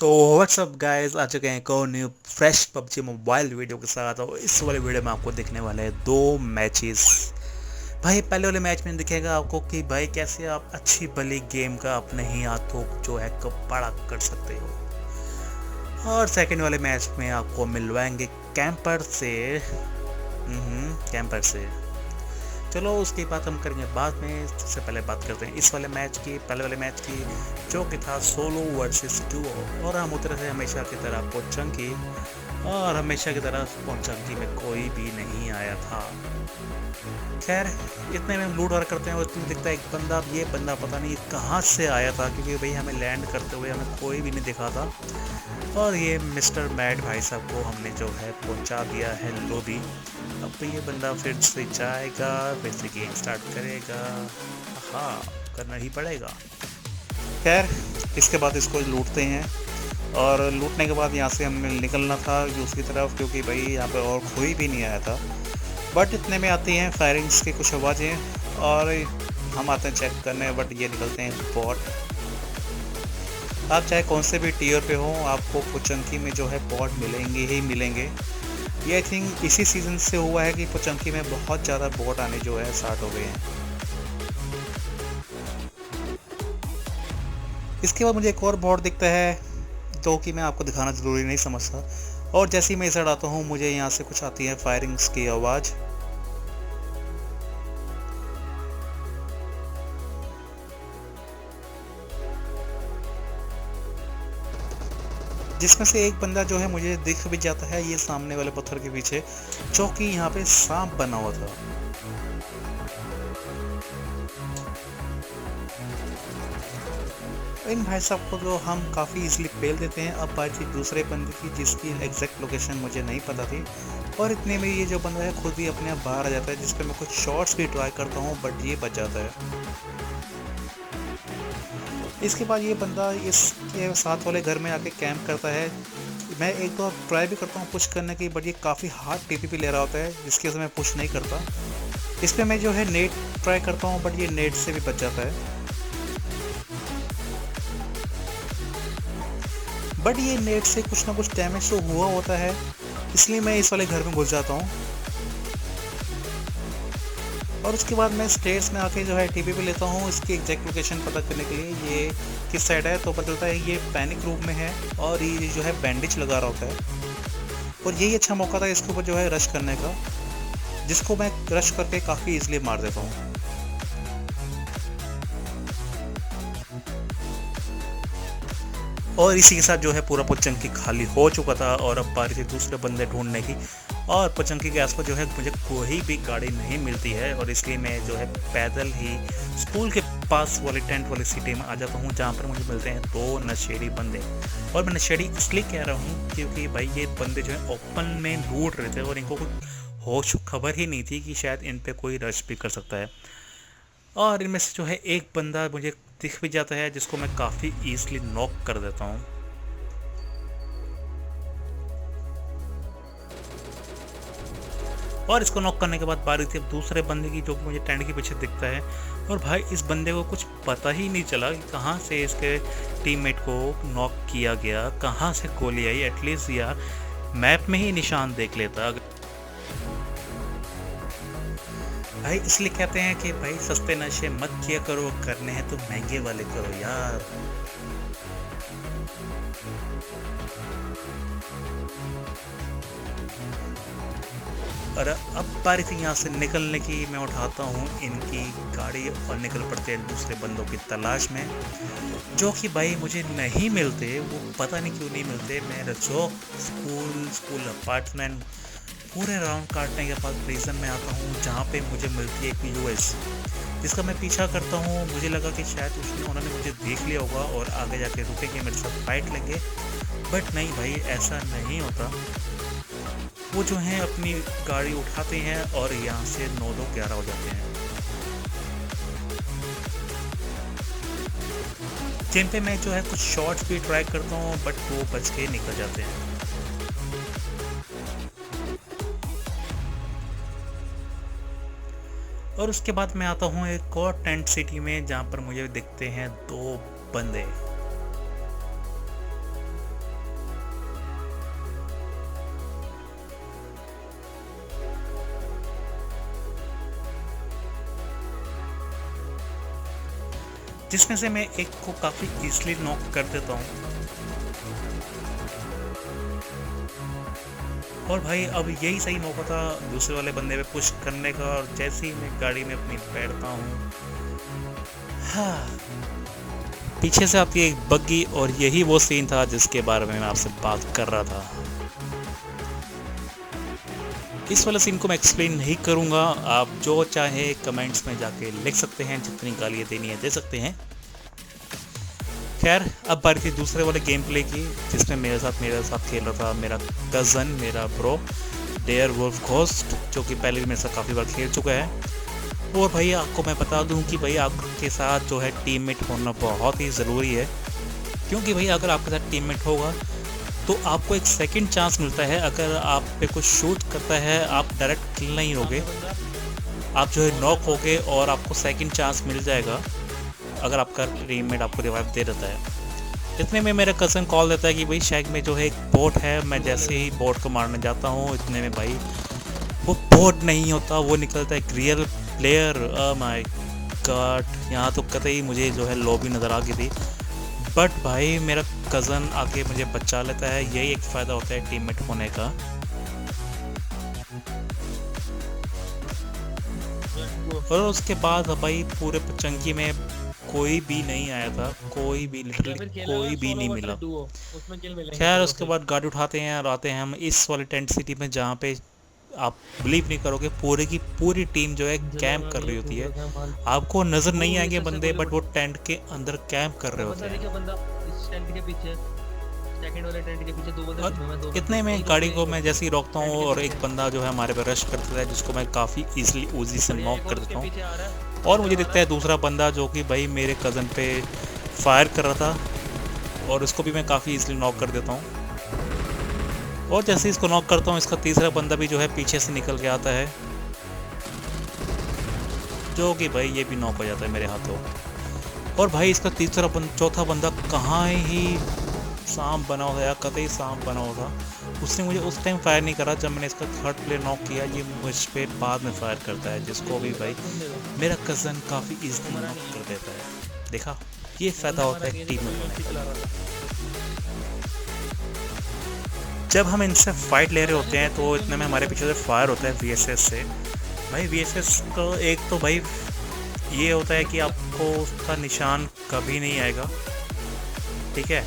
तो what's up guys, आ चुके हैं एक और new fresh PUBG mobile video के साथ। और इस वाले वीडियो में आपको दिखने वाले हैं दो मैचेस। भाई पहले वाले मैच में दिखेगा आपको कि भाई कैसे आप अच्छी भली गेम का अपने ही हाथों जो है बड़ा कर सकते हो। और सेकंड वाले मैच में आपको मिलवाएंगे कैंपर से। कैंपर से चलो उसकी बात हम करेंगे बाद में। सबसे पहले बात करते हैं इस वाले मैच की, पहले वाले मैच की, जो कि था सोलो वर्सेस डुओ। और हम उतरे थे हमेशा की तरह पोचंकी, और हमेशा की तरह पोचंकी में कोई भी नहीं आया था। खैर इतने में हम लूट और करते हैं और उसमें दिखता है एक बंदा। ये बंदा पता नहीं कहाँ से आया था, क्योंकि भाई हमें लैंड करते हुए हमें कोई भी नहीं दिखा था। और ये मिस्टर मैड भाई साहब को हमने जो है पहुंचा दिया है लोबी। अब तो ये बंदा फिर से जाएगा, फिर से गेम स्टार्ट करेगा। हाँ, करना ही पड़ेगा। खैर इसके बाद इसको लूटते हैं, और लूटने के बाद यहाँ से हमें निकलना था दूसरी तरफ, क्योंकि भाई यहाँ पे और कोई भी नहीं आया था। बट इतने में आती हैं फायरिंग्स की कुछ आवाज़ें, और हम आते हैं चेक करने, बट ये निकलते हैं बॉट। आप चाहे कौन से भी टीयर पे हो, आपको पोचंकी में जो है बॉट मिलेंगे ही मिलेंगे। ये आई थिंक इसी सीज़न से हुआ है कि पोचंकी में बहुत ज़्यादा बॉट आने जो है स्टार्ट हो गए हैं। इसके बाद मुझे एक और बॉट दिखता है, जो कि मैं आपको दिखाना ज़रूरी नहीं समझता। और जैसे ही मैं इसे हटाता हूँ मुझे यहाँ से कुछ आती है फायरिंग्स की आवाज़। जिसमें से एक बंदा जो है मुझे दिख भी जाता है, ये सामने वाले पत्थर के पीछे, जो कि यहाँ पे सांप बना हुआ था। इन भाई साहब को जो हम काफ़ी इजीली पेल देते हैं। अब बात थी दूसरे बंदे की, जिसकी एग्जैक्ट लोकेशन मुझे नहीं पता थी, और इतने में ये जो बंदा है खुद ही अपने आप बाहर आ जाता है, जिस पर मैं कुछ शॉट्स भी ट्राई करता हूँ, बट ये बच जाता है। इसके बाद ये बंदा इसके साथ वाले घर में आके कैंप करता है। मैं एक दो ट्राई भी करता हूँ पुश करने की, बट ये काफ़ी हार्ड टीपीपी ले रहा होता है, जिसकी वजह से मैं पुश नहीं करता। इस पर मैं जो है नेट ट्राई करता हूँ, बट ये नेट से भी बच जाता है। बट ये नेट से कुछ ना कुछ डैमेज तो हुआ होता है, इसलिए मैं इस वाले घर में घुस जाता हूँ। और उसके बाद मैं स्टेयर्स में आके जो है टीपीपी लेता हूँ, इसकी एग्जैक्ट लोकेशन पता करने के लिए। ये किस साइड है तो पता चलता है ये पैनिक रूम में है, और ये जो है बैंडेज लगा रहा होता है। और यही अच्छा मौका था इसके ऊपर जो है रश करने का, जिसको मैं रश करके काफ़ी इजीली मार देता हूँ। और इसी के साथ जो है पूरा पोचंकी खाली हो चुका था, और अब बारी थी दूसरे बंदे ढूंढने की। और पोचंकी के आसपास जो है मुझे कोई भी गाड़ी नहीं मिलती है, और इसलिए मैं जो है पैदल ही स्कूल के पास वाली टेंट वाली सिटी में आ जाता हूँ, जहाँ पर मुझे मिलते हैं दो नशेड़ी बंदे। और मैं नशेड़ी इसलिए कह रहा हूँ क्योंकि भाई ये बंदे जो है ओपन में लूट रहे थे, और इनको कोई होश खबर ही नहीं थी कि शायद इन पर कोई रश भी कर सकता है। और इनमें से जो है एक बंदा मुझे दिख भी जाता है, जिसको मैं काफ़ी ईजिली नॉक कर देता हूँ। और इसको नॉक करने के बाद बारी थी अब दूसरे बंदे की, जो मुझे टेंट के पीछे दिखता है। और भाई इस बंदे को कुछ पता ही नहीं चला कि कहाँ से इसके टीममेट को नॉक किया गया, कहाँ से गोली आई। एटलीस्ट यार मैप में ही निशान देख लेता। भाई इसलिए कहते हैं कि भाई सस्ते नशे मत किया करो, करने हैं तो महंगे वाले करो यार। और अब बारी थी यहाँ से निकलने की। मैं उठाता हूँ इनकी गाड़ी और निकल पड़ते हैं दूसरे बंदों की तलाश में, जो कि भाई मुझे नहीं मिलते। वो पता नहीं क्यों नहीं मिलते। मैं रजोक स्कूल अपार्टमेंट पूरे राउंड काटने के बाद प्रिजन में आता हूँ, जहाँ पे मुझे मिलती है एक यूएस, जिसका मैं पीछा करता हूँ। मुझे लगा कि शायद उन्होंने मुझे देख लिया होगा और आगे जाके रुकेंगे, मेरे साथ फाइट लेंगे। बट नहीं भाई, ऐसा नहीं होता। वो जो हैं अपनी गाड़ी उठाते हैं और यहाँ से 9-2-11 हो जाते हैं, जिन पे मैं जो है कुछ शॉट्स भी ट्राई करता हूँ, बट वो बच के निकल जाते हैं। और उसके बाद मैं आता हूँ एक और टेंट सिटी में, जहाँ पर मुझे दिखते हैं दो बंदे। जिसमें से मैं एक को काफ़ी ईजिली नॉक कर देता हूँ। और भाई अब यही सही मौका था दूसरे वाले बंदे पे पुश करने का, और जैसे ही मैं गाड़ी में अपनी बैठता हूँ, हाँ, पीछे से आती है एक बग्गी, और यही वो सीन था जिसके बारे में मैं आपसे बात कर रहा था। इस वाले सीन को मैं एक्सप्लेन नहीं करूँगा, आप जो चाहे कमेंट्स में जाके लिख सकते हैं, जितनी गालियाँ देनी है दे सकते हैं। खैर, अब बारी थी दूसरे वाले गेम प्ले की, जिसमें मेरे साथ खेल रहा था मेरा कज़न, मेरा ब्रो डेयर वुल्फ घोस्ट, जो कि पहले भी मेरे साथ काफ़ी बार खेल चुका है। और भाई आपको मैं बता दूं कि भाई आपके साथ जो है टीममेट होना बहुत ही ज़रूरी है, क्योंकि भाई अगर आपके साथ टीममेट होगा तो आपको एक सेकंड चांस मिलता है। अगर आप पे कुछ शूट करता है, आप डायरेक्ट किल नहीं होगे, आप जो है नॉक होगे, और आपको सेकंड चांस मिल जाएगा अगर आपका टीममेट आपको रिवाइव दे देता है। इतने में मेरा कज़न कॉल देता है कि भाई शैग में जो है एक बोट है। मैं जैसे ही बोट को मारने जाता हूँ, इतने में भाई वो बोट नहीं होता, वो निकलता है एक रियल प्लेयर। माय गॉड, यहाँ तो कतई मुझे जो है लॉबी नज़र आ गई थी, बट भाई मेरा कज़न आके मुझे बचा लेता है। यही एक फ़ायदा होता है टीममेट होने का। और उसके बाद भाई पूरे पचंगी में कोई भी नहीं आया था, कोई भी, लिटरली कोई भी नहीं मिला। खैर, उसके बाद गाड़ी उठाते हैं और आते हैं हम इस वाले टेंट सिटी में, जहाँ पे आप बिलीव नहीं करोगे पूरी की पूरी टीम जो है कैंप कर रही होती है। आपको नज़र नहीं आएंगे बंदे, बट वो टेंट के अंदर कैंप कर रहे होते हैं। और इतने में गाड़ी को मैं जैसे ही रोकता हूँ, और एक बंदा जो है हमारे पे रश कर देता है, जिसको मैं काफ़ी ईजिली ऊजी से नॉक कर देता हूँ। और मुझे दिखता है दूसरा बंदा जो कि भाई मेरे कज़न पे फायर कर रहा था, और इसको भी मैं काफ़ी ईजिली नॉक कर देता हूँ। और जैसे ही इसको नॉक करता हूँ, इसका तीसरा बंदा भी जो है पीछे से निकल के आता है, जो कि भाई ये भी नॉक हो जाता है मेरे हाथों। और भाई इसका चौथा बंदा कहाँ ही सांप बना हुआ, कतई सांप बना हुआ था, उसने मुझे उस टाइम फायर नहीं करा जब मैंने इसका थर्ड प्लेयर नॉक किया। ये मुझ पे बाद में फायर करता है, जिसको भी भाई मेरा कज़न काफ़ी इजीली नॉक कर देता है। देखा, ये फ़ायदा होता है टीम में होने का। जब हम इनसे फाइट ले रहे होते हैं तो इतने में हमारे पीछे से फायर होता है वीएसएस से। भाई वीएसएस को एक तो भाई ये होता है कि आपको उसका निशान कभी नहीं आएगा, ठीक है।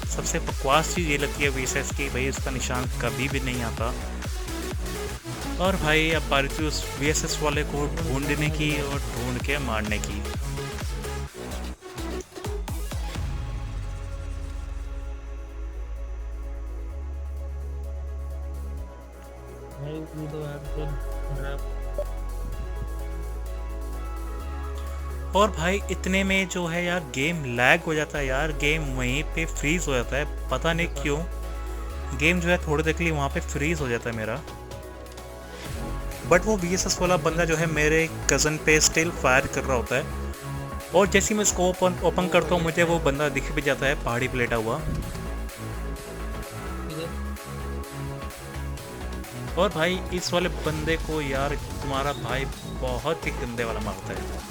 सबसे बकवास चीज़ ये लगती है वीएसएस की, भाई उसका निशान कभी भी नहीं आता। और भाई अब बारी थी उस वीएसएस वाले को ढूंढने की और ढूंढ के मारने की। और भाई इतने में जो है यार गेम लैग हो जाता है यार, गेम वहीं पे फ्रीज हो जाता है, पता नहीं क्यों। गेम जो है थोड़ी देर के लिए वहाँ पे फ्रीज हो जाता है मेरा। बट वो वीएसएस वाला बंदा जो है मेरे कज़न पे स्टिल फायर कर रहा होता है, और जैसे ही मैं इसको ओपन करता हूँ, मुझे वो बंदा दिख भी जाता है पहाड़ी पे लेटा हुआ। और भाई इस वाले बंदे को यार तुम्हारा भाई बहुत ही गंदे वाला मारता है।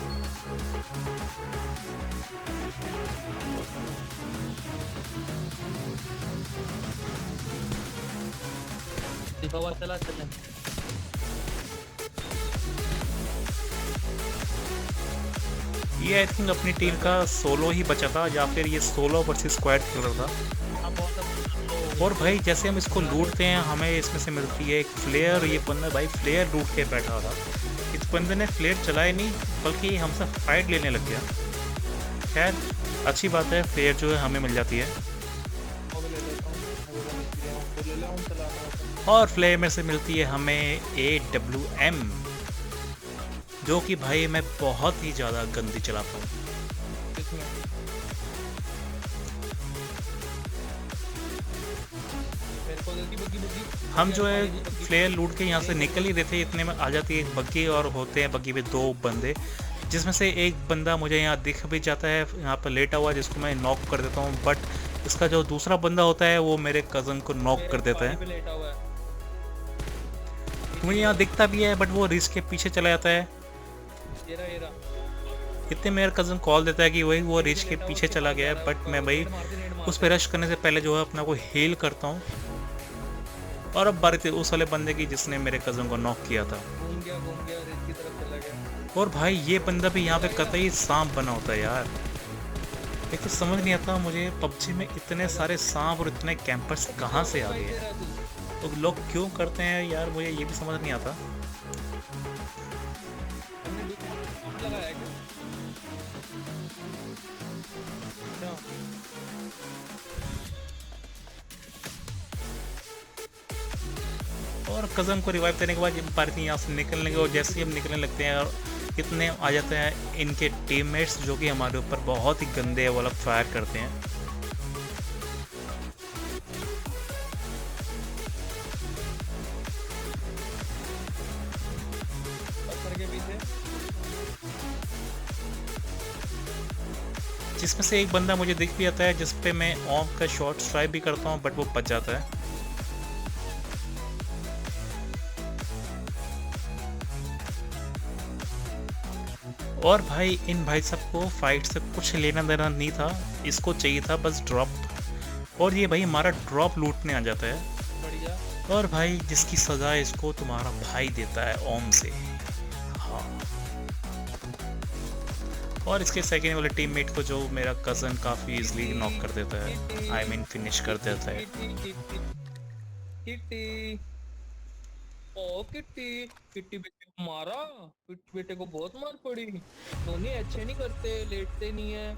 ये आई थिंक अपनी टीम का सोलो ही बचा था, या फिर ये सोलो वर्सेस स्क्वाड खेल रहा था। और भाई जैसे हम इसको लूटते हैं, हमें इसमें से मिलती है एक फ्लेयर। ये बंदा भाई फ्लेयर लूट के बैठा था। इस बंदे ने फ्लेयर चलाया नहीं, बल्कि हमसे फाइट लेने लग गया। खैर, अच्छी बात है, फ्लेयर जो है हमें मिल जाती है। और फ्लेयर में से मिलती है हमें AWM, जो कि भाई मैं बहुत ही ज़्यादा गंदी चलाता हूँ। हम जो है फ्लेयर लूट के यहाँ से निकल ही रहे थे, इतने में आ जाती है एक बग्गी, और होते हैं बग्गी में 2 बंदे, जिसमें से एक बंदा मुझे यहाँ दिख भी जाता है, यहाँ पर लेटा हुआ, जिसको मैं नॉक कर देता हूँ। बट इसका जो दूसरा बंदा होता है वो मेरे कज़न को नॉक कर देता है। मुझे यहाँ दिखता भी है, बट वो रिस्क के पीछे चला जाता है। इतने मेरा कज़न कॉल देता है कि वही वो रिच के पीछे चला गया है, बट मैं भाई उस पर रश करने से पहले जो है अपना को हील करता हूँ। और अब बारी थी उस वाले बंदे की जिसने मेरे कज़न को नॉक किया था। घूम गया रेत की तरफ चला गया। और भाई ये बंदा भी यहाँ पे कतई सांप बना होता है यार। एक तो समझ नहीं आता मुझे पबजी में इतने सारे सांप और इतने कैंपर्स कहाँ से आ गए हैं, तो लोग क्यों करते हैं यार, मुझे ये भी समझ नहीं आता। हमने लगाया क्या? क्या? और कज़न को रिवाइव करने के बाद जब पार्टी यहाँ से निकलने के, और जैसे ही हम निकलने लगते हैं और कितने आ जाते हैं इनके टीममेट्स जो कि हमारे ऊपर बहुत ही गंदे वाला फायर करते हैं। पत्थर के पीछे जिसमें से एक बंदा मुझे दिख भी आता है जिस पे मैं ऑम का शॉट स्ट्राइक भी करता हूँ, बट वो बच जाता है। और भाई इन भाई सबको फाइट से कुछ लेना देना नहीं था, इसको चाहिए था बस ड्रॉप, और ये भाई हमारा ड्रॉप लूटने आ जाता है। बढ़िया। और भाई जिसकी सजा इसको तुम्हारा भाई देता है ओम से। हाँ, और इसके सेकेंड वाले टीममेट को जो मेरा कज़न काफ़ी इजीली नॉक कर देता है, आई मीन फिनिश कर देता है। किट्टी ओ किट्टी किट्टी बेटे को मारा। बेटे को बहुत मार पड़ी। धोनी अच्छे नहीं करते, लेटते नहीं है।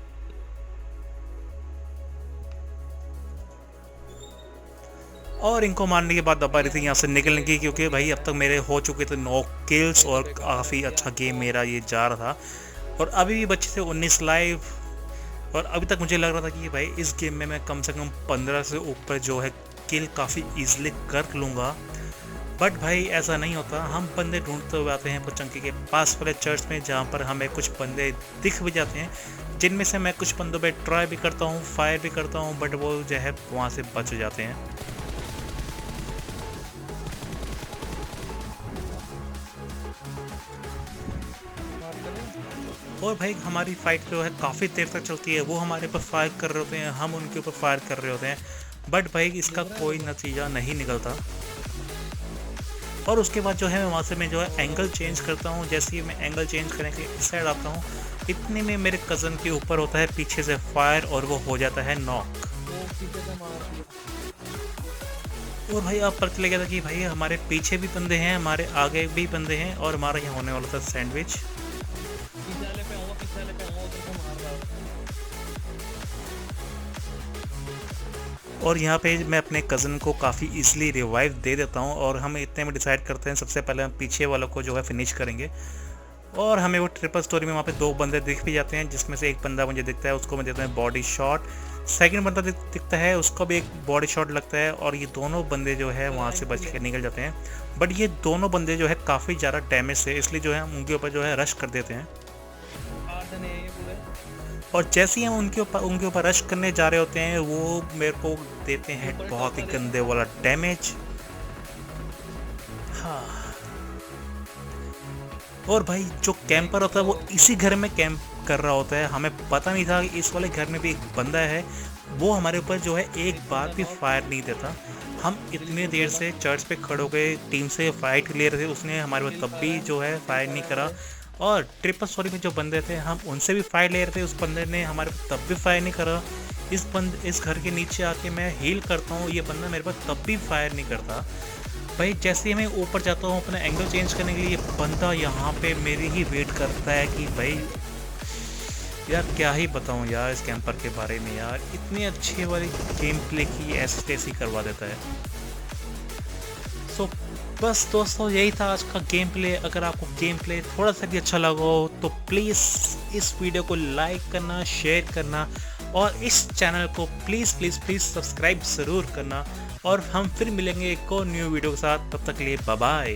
और इनको मारने के बाद दबा रही थी यहाँ से निकलने की, क्योंकि भाई अब तक मेरे हो चुके थे 9 किल्स और काफ़ी अच्छा गेम मेरा ये जा रहा था, और अभी भी बचे थे 19 लाइव। और अभी तक मुझे लग रहा था कि भाई इस गेम में मैं कम से कम 15 से ऊपर जो है किल काफ़ी इजीली कर लूँगा, बट भाई ऐसा नहीं होता। हम बंदे ढूंढते हुए आते हैं पचंकी के पास वाले चर्च में, जहाँ पर हमें कुछ बंदे दिख भी जाते हैं, जिनमें से मैं कुछ बंदों पे ट्राई भी करता हूँ, फायर भी करता हूँ, बट वो जो है वहाँ से बच जाते हैं। और भाई हमारी फाइट जो है काफ़ी देर तक चलती है, वो हमारे ऊपर फायर कर रहे होते हैं, हम उनके ऊपर फायर कर रहे होते हैं, बट भाई इसका कोई नतीजा नहीं निकलता। और उसके बाद जो है मैं वहाँ से मैं जो है एंगल चेंज करता हूँ। जैसे ही मैं एंगल चेंज करने के लिए इस साइड आता हूँ, इतने में मेरे कज़न के ऊपर होता है पीछे से फायर, और वो हो जाता है नॉक। और भाई अब पता चल गया था कि भाई हमारे पीछे भी बंदे हैं, हमारे आगे भी बंदे हैं, और हमारा यहाँ होने वाला था सैंडविच। और यहाँ पे मैं अपने कज़न को काफ़ी इजीली रिवाइव दे देता हूँ, और हम इतने में डिसाइड करते हैं सबसे पहले हम पीछे वालों को जो है फिनिश करेंगे। और हमें वो ट्रिपल स्टोरी में वहाँ पे 2 बंदे दिख भी जाते हैं, जिसमें से एक बंदा मुझे दिखता है, उसको मैं देता हूँ बॉडी शॉट। सेकंड बंदा दिखता है, उसको भी एक बॉडी शॉट लगता है, और ये दोनों बंदे जो है वहाँ से बच के निकल जाते हैं। बट ये दोनों बंदे जो है काफ़ी ज़्यादा डैमेज से, इसलिए जो है हम उनके ऊपर जो है रश कर देते हैं। और जैसे ही हम उनके ऊपर रश करने जा रहे होते हैं, वो मेरे को देते हैं बहुत ही गंदे वाला डैमेज। हाँ, और भाई जो कैंपर होता है वो इसी घर में कैंप कर रहा होता है, हमें पता नहीं था कि इस वाले घर में भी एक बंदा है। वो हमारे ऊपर जो है एक बार भी फायर नहीं देता। हम इतनी देर से चर्च पे खड़े हो गए, टीम से फाइट ले रहे थे, उसने हमारे ऊपर तब भी जो है फायर नहीं करा। और ट्रिपल स्टोरी में जो बंदे थे हम उनसे भी फायर ले रहे थे, उस बंदे ने हमारे ऊपर तब भी फायर नहीं करा। इस घर के नीचे आके मैं हील करता हूँ, ये बंदा मेरे पास तब भी फायर नहीं करता। भाई जैसे ही मैं ऊपर जाता हूँ अपना एंगल चेंज करने के लिए, बंदा यहाँ पे मेरी ही वेट करता है कि भाई यार क्या ही बताऊँ यार इस कैंपर के बारे में यार, इतनी अच्छी वाली गेम प्ले की ऐसी तैसी करवा देता है। सो बस दोस्तों यही था आज का गेम प्ले। अगर आपको गेम प्ले थोड़ा सा भी अच्छा लगा हो तो प्लीज़ इस वीडियो को लाइक करना, शेयर करना, और इस चैनल को प्लीज़ प्लीज़ प्लीज़ सब्सक्राइब ज़रूर करना। और हम फिर मिलेंगे एक और न्यू वीडियो के साथ, तब तक के लिए बाय बाय।